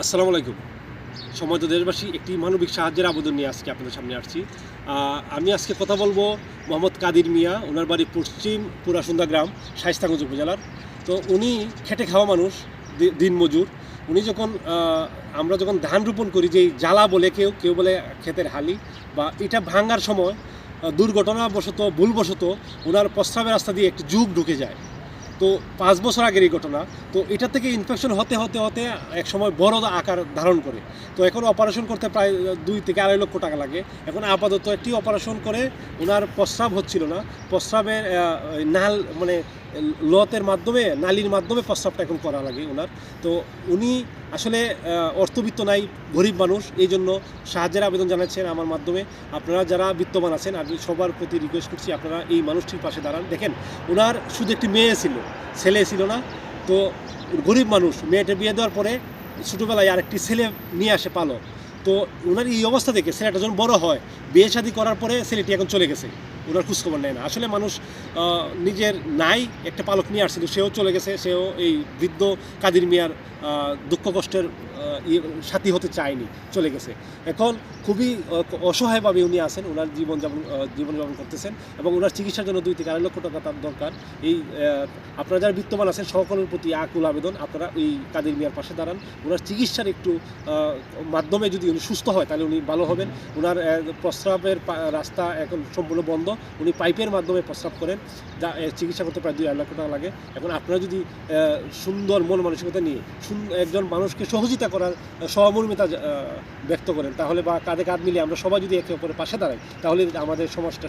আসসালামু আলাইকুম। সম্মানিত দেশবাসী, একটি মানবিক সাহায্যের আবেদন নিয়ে আজকে আপনাদের সামনে আসছি। আমি আজকে কথা বলবো মোহাম্মদ কাদির মিয়া। ওনার বাড়ি পশ্চিম পুরাসুন্দা গ্রাম, শায়েস্তাগঞ্জ উপজেলার। তো উনি খেটে খাওয়া মানুষ, দিনমজুর। উনি যখন আমরা যখন ধান রোপণ করি, যেই জ্বালা বলে কেউ কেউ বলে ক্ষেতের হালি, বা এটা ভাঙার সময় দুর্ঘটনাবশত ভুলবশত ওনার প্রস্রাবের রাস্তা দিয়ে একটি যুগ ঢুকে যায়। তো 5 বছর আগের এই ঘটনা। তো এটা থেকে ইনফেকশন হতে হতে হতে এক সময় বড় আকার ধারণ করে। তো এখন অপারেশন করতে প্রায় 2 থেকে 2.5 লক্ষ টাকা লাগে। এখন আপাতত একটি অপারেশন করে ওনার প্রস্রাব হচ্ছিল না। প্রস্রাবের নাল মানে লতের মাধ্যমে, নালীর মাধ্যমে প্রস্রাবটা এখন করা লাগে ওনার। তো উনি আসলে অর্থবিত্ত নাই, গরিব মানুষ। এই জন্য সাহায্যের আবেদন জানাচ্ছেন আমার মাধ্যমে। আপনারা যারা বিত্তমান আছেন, আমি সবার প্রতি রিকোয়েস্ট করছি, আপনারা এই মানুষটির পাশে দাঁড়ান। দেখেন, ওনার শুধু একটি মেয়ে ছিল, ছেলে ছিল না। তো গরিব মানুষ, মেয়েটা বিয়ে দেওয়ার পরে ছোটোবেলায় আরেকটি ছেলে নিয়ে আসে পালক। তো ওনার এই অবস্থা দেখে ছেলেটা যখন বড় হয়, বিয়ে শাদী করার পরে ছেলেটি এখন চলে গেছে, ওনার খোঁজখবর নেয় না। আসলে মানুষ নিজের নাই, একটা পালক নিয়ে আসছিল, সেও চলে গেছে। সেও এই বৃদ্ধ কাদির মিয়ার দুঃখ কষ্টের সাথী হতে চায়নি, চলে গেছে। এখন খুবই অসহায়ভাবে উনি আছেন, ওনার জীবনযাপন করতেছেন, এবং ওনার চিকিৎসার জন্য 2 থেকে 2.5 লক্ষ টাকা তার দরকার। এই আপনারা যারা বিত্তমান আছেন, সকলের প্রতি আকুল আবেদন, আপনারা ওই কাদির মিয়ার পাশে দাঁড়ান। ওনার চিকিৎসার একটু মাধ্যমে যদি উনি সুস্থ হয়, তাহলে উনি ভালো হবেন। ওনার প্রস্রাবের রাস্তা এখন সম্পূর্ণ বন্ধ, উনি পাইপের মাধ্যমে প্রস্রাব করেন, যা চিকিৎসা করতে প্রায় 2.5 লক্ষ টাকা লাগে। এখন আপনারা যদি সুন্দর মন মানসিকতা নিয়ে একজন মানুষকে সহযোগিতা করার সহমর্মিতা ব্যক্ত করেন, তাহলে বা কাঁধে কাঁধ মিলিয়ে আমরা সবাই যদি একে অপরের পাশে দাঁড়াই, তাহলে আমাদের সমাজটা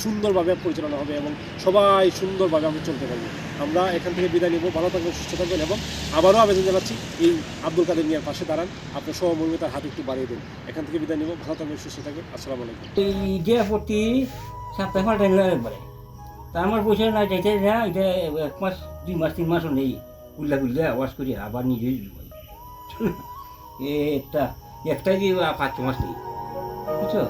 সুন্দরভাবে পরিচালনা হবে এবং সবাই সুন্দরভাবে আমরা চলতে পারবো। আমরা এখান থেকে বিদায় নেব। ভালো থাকবেন, সুস্থ থাকবেন, এবং আবারও আবেদন জানাচ্ছি, এই আব্দুল কাদের মিয়ার পাশে দাঁড়ান, আপনার সহমর্মিতার হাত একটু বাড়িয়ে দেন। এখান থেকে বিদায় নেব। ভালো থাকবেন, সুস্থ থাকবেন। আসসালামু আলাইকুম। এই যে প্রতি সপ্তাহে পাঠাইল একবারে তা আমার পয়সা না যাইতে যা এটা 1 মাস 2 মাস 3 মাসও নেই, উল্লা উল্লা আওয়াজ করি আবার নিজেই একটা একটাই দিয়ে 5 মাস নেই, বুঝছো।